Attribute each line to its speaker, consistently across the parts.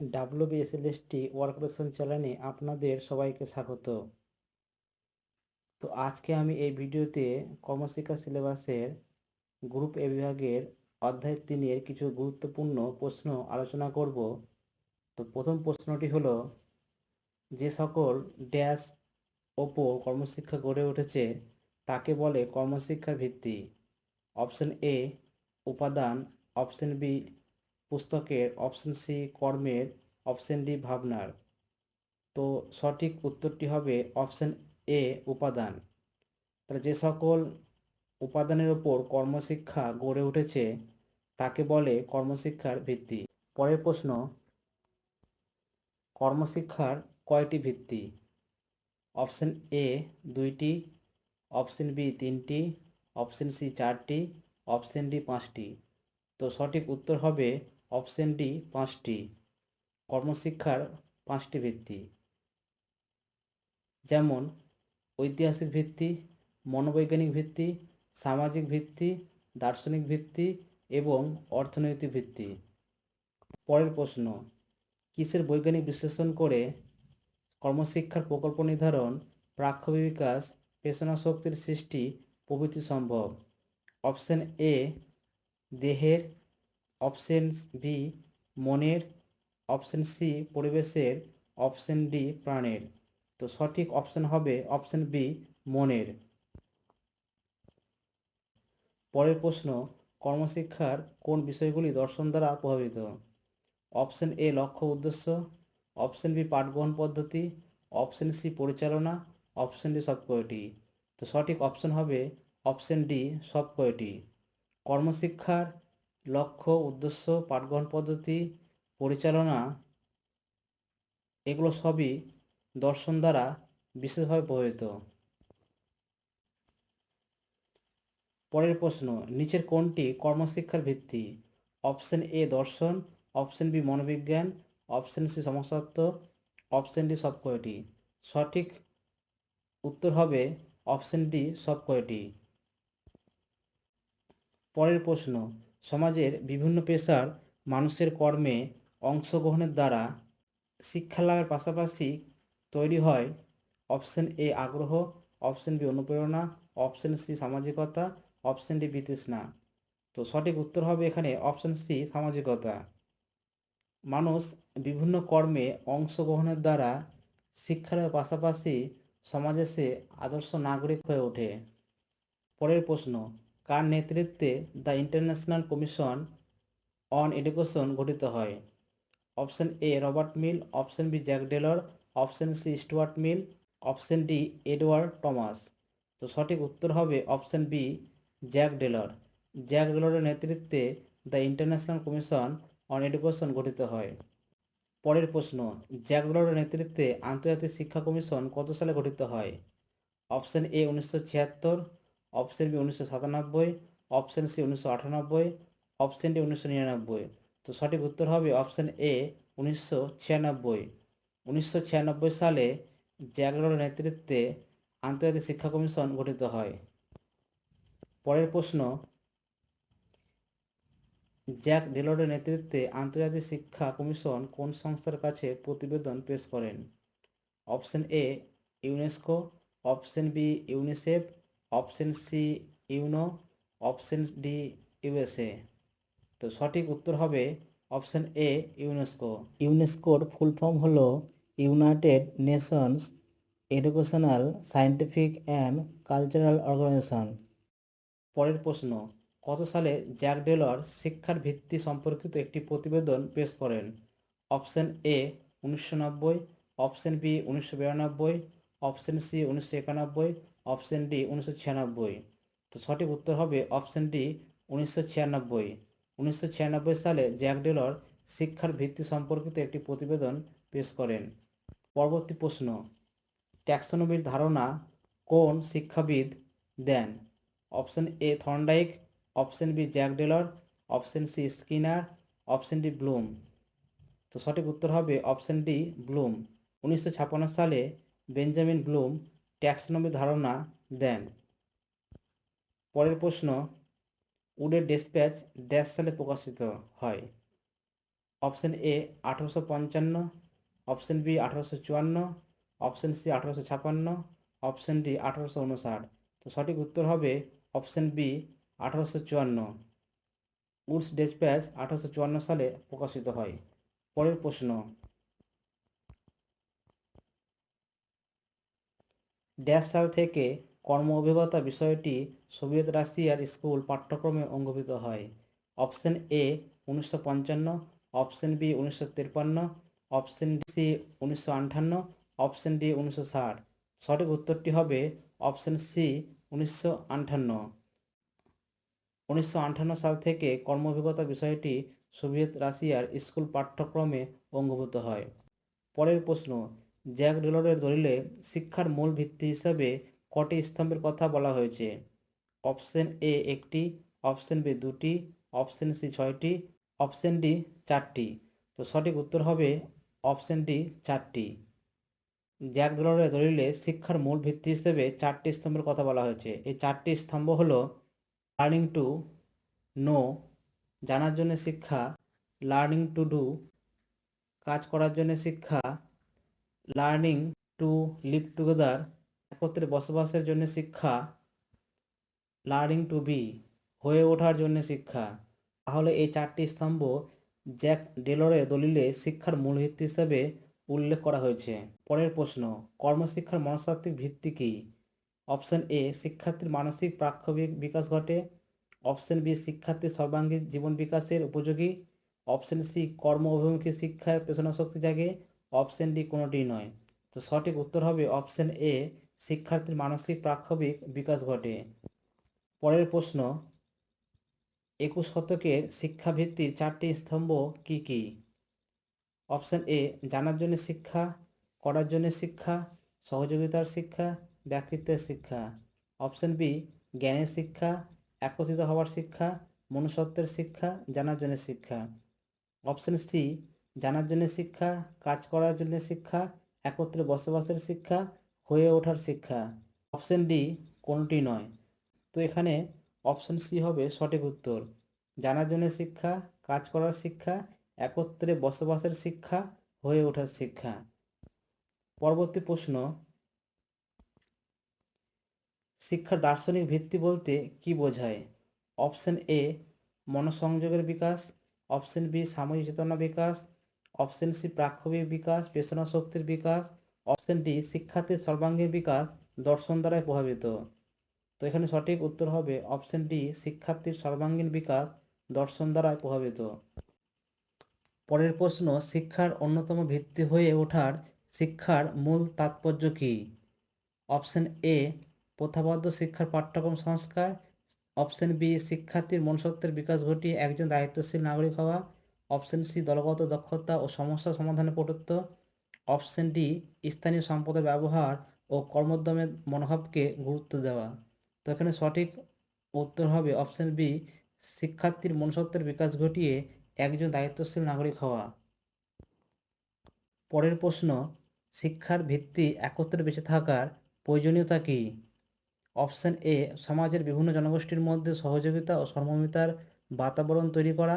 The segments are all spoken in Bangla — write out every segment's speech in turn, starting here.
Speaker 1: WBSLST ওয়ার্কশপ চ্যানেলে আপনাদের সবাইকে স্বাগত। তো আজকে আমি এই ভিডিওতে কর্মশিক্ষা সিলেবাসের গ্রুপ এ বিভাগের অধ্যায় 3 এর কিছু গুরুত্বপূর্ণ প্রশ্ন আলোচনা করব। তো প্রথম প্রশ্নটি হলো, যে সকল ড্যাশ ওপর কর্মশিক্ষা গড়ে উঠেছে তাকে বলে কর্মশিক্ষার ভিত্তি। অপশন এ উপাদান, অপশন বি পুস্তকের, অপশন সি কর্মের, অপশন ডি ভাবনার। তো সঠিক উত্তরটি হবে অপশন এ উপাদান। তাহলে যে সকল উপাদানের উপর কর্মশিক্ষা গড়ে উঠেছে তাকে বলে কর্মশিক্ষার ভিত্তি। পরের প্রশ্ন, কর্মশিক্ষার কয়টি ভিত্তি? অপশন এ 2টি, অপশন বি 3টি, অপশন সি 4টি, অপশন ডি 5টি। তো সঠিক উত্তর হবে অপশন ডি 5টি। কর্মশিক্ষার 5টি ভিত্তি, যেমন ঐতিহাসিক ভিত্তি, মনোবৈজ্ঞানিক ভিত্তি, সামাজিক ভিত্তি, দার্শনিক ভিত্তি এবং অর্থনৈতিক ভিত্তি। পরের প্রশ্ন, কিসের বৈজ্ঞানিক বিশ্লেষণ করে কর্মশিক্ষার প্রকল্প নির্ধারণ, প্রাক্ষ্য বিকাশ, পেশনা শক্তির সৃষ্টি প্রভৃতি সম্ভব? অপশন এ দেহের, অপশন বি মনের, অপশন সি পরিবেশের, অপশন ডি প্রাণের। তো সঠিক অপশন হবে অপশন বি মনের। পরের প্রশ্ন, কর্মশিক্ষার কোন বিষয়গুলি দর্শন দ্বারা প্রভাবিত? অপশন এ লক্ষ্য উদ্দেশ্য, অপশন বি পাঠগ্রহণ পদ্ধতি, অপশন সি পরিচালনা, অপশন ডি সবকয়টি। তো সঠিক অপশন হবে অপশন ডি সবকয়টি। কর্মশিক্ষার লক্ষ্য উদ্দেশ্য, পাঠগ্রহণ পদ্ধতি, পরিচালনা, এগুলো সবই দর্শন দ্বারা বিশেষভাবে প্রভাবিত। পরের প্রশ্ন, নিচের কোনটি কর্মশিক্ষার ভিত্তি? অপশন এ দর্শন, অপশন বি মনোবিজ্ঞান, অপশন সি সমাজতত্ত্ব, অপশন ডি সবকয়টি। সঠিক উত্তর হবে অপশন ডি সবকয়টি। পরের প্রশ্ন, সমাজের বিভিন্ন পেশার মানুষের কর্মে অংশগ্রহণের দ্বারা শিক্ষা লাভের পাশাপাশি তৈরি হয় অপশন এ আগ্রহ, অপশন বি অনুপ্রেরণা, অপশন সি সামাজিকতা, অপশন ডি বিতৃষ্ণা। তো সঠিক উত্তর হবে এখানে অপশন সি সামাজিকতা। মানুষ বিভিন্ন কর্মে অংশগ্রহণের দ্বারা শিক্ষার পাশাপাশি সমাজে সে আদর্শ নাগরিক হয়ে ওঠে। পরের প্রশ্ন, কার নেতৃত্বে the International Commission on Education গঠিত হয়? Option A Robert Mill, option B Jacques Delors, option C Stuart Mill, option D Edward Thomas. তো সঠিক উত্তর হবে option B Jacques Delors. Jacques ডেলরের নেতৃত্বে the International Commission on Education গঠিত হয়। পরের প্রশ্ন, জ্যাক ডেলরের নেতৃত্বে আন্তর্জাতিক শিক্ষা কমিশন কত সালে গঠিত হয়? Option A 1976, option B 1997, option C 1998, option D 1999। তো সঠিক উত্তর হবে অপশন এ 1996। 1996 সালে জ্যাক ডেলরের নেতৃত্বে আন্তর্জাতিক শিক্ষা কমিশন গঠিত হয়। পরের প্রশ্ন, জ্যাক ডেলরের নেতৃত্বে আন্তর্জাতিক শিক্ষা কমিশন কোন সংস্থার কাছে প্রতিবেদন পেশ করেন? Option A UNESCO, option B UNICEF, option C UNO, option D USA. তো সঠিক উত্তর হবে অপশন এ ইউনেস্কো। ইউনেস্কোর ফুল ফর্ম হলো United Nations Educational, Scientific and Cultural Organization. পরের প্রশ্ন, কত সালে জ্যাক ডেলর শিক্ষার ভিত্তি সম্পর্কিত একটি প্রতিবেদন পেশ করেন? Option A 1990, option B 1992, option C 1991, option D 1996। তো সঠিক উত্তর হবে অপশন ডি 1996। 1996 সালে জ্যাক ডেলর শিক্ষার ভিত্তি সম্পর্কিত একটি প্রতিবেদন পেশ করেন। পরবর্তী প্রশ্ন, ট্যাক্সোনমির ধারণা কোন শিক্ষাবিদ দেন? Option A Thorndike, option B Jacques Delors, option C Skinner, option D Bloom. তো সঠিক উত্তর হবে অপশন ডি ব্লুম। 1956 সালে বেঞ্জামিন ব্লুম ট্যাক্সোনমির ধারণা দেন। পরের প্রশ্ন, উডের ডেসপ্যাচ ড্যাশ সালে প্রকাশিত হয়? Option A 1855, option B 1854, option C 1856, option D 1859। তো সঠিক উত্তর হবে অপশন বি 1854। উডস ডেসপ্যাচ 1854 সালে প্রকাশিত হয়। পরের প্রশ্ন, ড্যাশ সাল থেকে কর্ম অভিজ্ঞতা বিষয়টি সোভিয়েত রাশিয়ার স্কুল পাঠ্যক্রমে অন্তর্ভুক্ত হয়? Option A 1955, option B 1953, option C 1958, option D 1960। সঠিক উত্তরটি হবে অপশন সি 1958। 1958 সাল থেকে কর্ম অভিজ্ঞতা বিষয়টি সোভিয়েত রাশিয়ার স্কুল পাঠ্যক্রমে অন্তর্ভুক্ত হয়। পরের প্রশ্ন, জ্যাক ডেলরের দলিলে শিক্ষার মূল ভিত্তি হিসাবে কটি স্তম্ভের কথা বলা হয়েছে? অপশন এ একটি, অপশন বি দুটি, অপশন সি ছয়টি, অপশন ডি চারটি। তো সঠিক উত্তর হবে অপশন ডি চারটি। জ্যাক ডেলরের দলিলে শিক্ষার মূল ভিত্তি হিসেবে চারটি স্তম্ভের কথা বলা হয়েছে। এই চারটি স্তম্ভ হলো লার্নিং টু নো, জানার জন্য শিক্ষা; লার্নিং টু ডু, কাজ করার জন্য শিক্ষা; লার্নিং টু লিভ টুগেদার, একত্রে বসবাসের জন্য শিক্ষা; লার্নিং টু বি, হয়ে ওঠার জন্য শিক্ষা। তাহলে এই চারটি স্তম্ভ জ্যাক ডেলরের দলিলে শিক্ষার মূল ভিত্তি হিসাবে উল্লেখ করা হয়েছে। পরের প্রশ্ন, কর্মশিক্ষার মনস্তাত্ত্বিক ভিত্তি কী? অপশন এ শিক্ষার্থীর মানসিক প্রাক্ষবিক বিকাশ ঘটে, অপশন বি শিক্ষার্থীর সর্বাঙ্গীন জীবন বিকাশের উপযোগী, অপশন সি কর্ম অভিমুখী শিক্ষায় পেছনা শক্তি জাগে, অপশন ডি কোনোটি নয়। তো সঠিক উত্তর হবে অপশন এ শিক্ষার্থীর মানসিক প্রাক্ষবিক বিকাশ ঘটে। পরের প্রশ্ন, 21 শতকের শিক্ষাভিত্তির চারটি স্তম্ভ কি কি? অপশন এ জানার জন্য শিক্ষা, করার জন্য শিক্ষা, সহযোগিতার শিক্ষা, ব্যক্তিত্বের শিক্ষা। অপশন বি জ্ঞানের শিক্ষা, একত্রিত হওয়ার শিক্ষা, মনুষ্যত্বের শিক্ষা, জানার জন্য শিক্ষা। অপশন সি জানার জন্য শিক্ষা, কাজ করার জন্য শিক্ষা, একত্রে বসবাসের শিক্ষা, হয়ে ওঠার শিক্ষা। অপশন ডি কোনোটি নয়। তো এখানে অপশন সি হবে সঠিক উত্তর, জানার জন্য শিক্ষা, কাজ করার শিক্ষা, একত্রে বসবাসের শিক্ষা, হয়ে ওঠার শিক্ষা। পরবর্তী প্রশ্ন, শিক্ষার দার্শনিক ভিত্তি বলতে কি বোঝায়? অপশন এ মনসংযোগের বিকাশ, অপশন বি সাময়িক চেতনা বিকাশ, অপশন সি প্রাক্ষবিক বিকাশ পেছনা শক্তির বিকাশ, অপশন ডি শিক্ষার্থীর সর্বাঙ্গীন বিকাশ দর্শন দ্বারাই প্রভাবিত। তো এখানে সঠিক উত্তর হবে অপশন ডি শিক্ষার্থীর সর্বাঙ্গীন বিকাশ দর্শন দ্বারাই প্রভাবিত। পরের প্রশ্ন, শিক্ষার অন্যতম ভিত্তি হয়ে ওঠার শিক্ষার মূল তাৎপর্য কী? অপশন এ প্রথাবদ্ধ শিক্ষার পাঠ্যক্রম সংস্কার, অপশন বি শিক্ষার্থীর মনুষ্যত্বের বিকাশ ঘটিয়ে একজন দায়িত্বশীল নাগরিক হওয়া, অপশন সি দলগত দক্ষতা ও সমস্যা সমাধানে পটুত্ব, অপশন ডি স্থানীয় সম্পদের ব্যবহার ও কর্মোদ্যমের মনোভাবকে গুরুত্ব দেওয়া। তো এখানে সঠিক উত্তর হবে অপশন বি শিক্ষার্থীর মনুষ্যত্বের বিকাশ ঘটিয়ে একজন দায়িত্বশীল নাগরিক হওয়া। পরের প্রশ্ন, শিক্ষার ভিত্তি একত্রে বেঁচে থাকার প্রয়োজনীয়তা কী? অপশন এ সমাজের বিভিন্ন জনগোষ্ঠীর মধ্যে সহযোগিতা ও সমমর্মিতার বাতাবরণ তৈরি করা,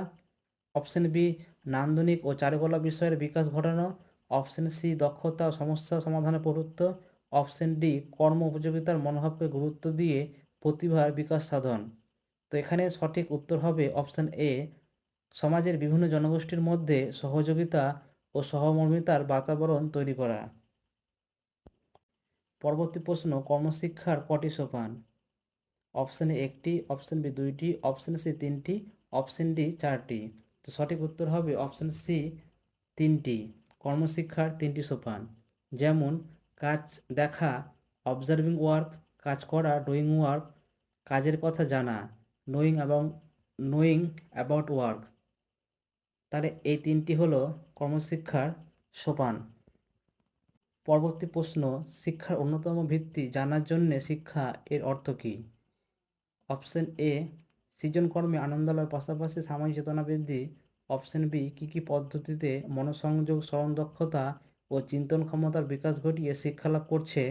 Speaker 1: অপশন বি নান্দনিক ও চারুকলা বিষয়ের বিকাশ ঘটানো, অপশন সি দক্ষতা ও সমস্যা সমাধানে পটুত্ব, অপশন ডি কর্ম উপযোগিতার মনোভাবকে গুরুত্ব দিয়ে প্রতিভার বিকাশ সাধন। তো এখানে সঠিক উত্তর হবে অপশন এ সমাজের বিভিন্ন জনগোষ্ঠীর মধ্যে সহযোগিতা ও সহমর্মিতার বাতাবরণ তৈরি করা। পরবর্তী প্রশ্ন, কর্মশিক্ষার কটি সোপান? অপশন এ একটি, অপশন বি দুইটি, অপশন সি তিনটি, অপশন ডি চারটি। তো সঠিক উত্তর হবে অপশন সি তিনটি। কর্মশিক্ষার তিনটি সোপান, যেমন কাজ দেখা অবজার্ভিং ওয়ার্ক, কাজ করা ডুইং ওয়ার্ক, কাজের কথা জানা নোয়িং অ্যাবাউট ওয়ার্ক। তাহলে এই তিনটি হলো কর্মশিক্ষার সোপান। পরবর্তী প্রশ্ন, শিক্ষার অন্যতম ভিত্তি জানার জন্যে শিক্ষা এর অর্থ কী? অপশন এ সৃজন কর্মে আনন্দলাভের পাশাপাশি সামাজিক চেতনা বৃদ্ধি, অপশন বি কী কী পদ্ধতিতে মনোসংযোগ স্মরণ দক্ষতা ও চিন্তন ক্ষমতার বিকাশ ঘটিয়ে শিক্ষালাভ করছে,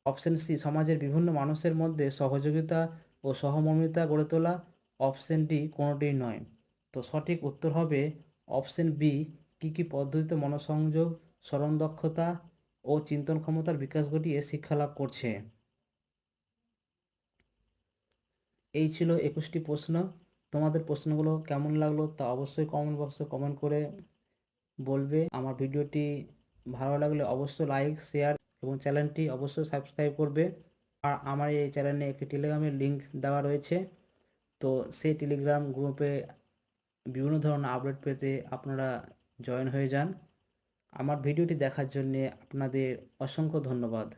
Speaker 1: অপশন সি সমাজের বিভিন্ন মানুষের মধ্যে সহযোগিতা ও সহমর্মিতা গড়ে তোলা, অপশন ডি কোনোটিই নয়। তো সঠিক উত্তর হবে অপশন বি কী কী পদ্ধতিতে মনোসংযোগ, স্মরণ দক্ষতা ও চিন্তন ক্ষমতার বিকাশ ঘটিয়ে শিক্ষা লাভ করছে। এই ছিল 21টি প্রশ্ন। তোমাদের প্রশ্নগুলো কেমন লাগলো তা অবশ্যই কমেন্ট বক্সে কমেন্ট করে বলবে। আমার ভিডিওটি ভালো লাগলে অবশ্যই লাইক, শেয়ার এবং চ্যানেলটি অবশ্যই সাবস্ক্রাইব করবে। আর আমার এই চ্যানেলে একটি টেলিগ্রামের লিঙ্ক দেওয়া রয়েছে, তো সেই টেলিগ্রাম গ্রুপে বিভিন্ন ধরনের আপডেট পেতে আপনারা জয়েন হয়ে যান। আমার ভিডিওটি দেখার জন্যে আপনাদের অসংখ্য ধন্যবাদ।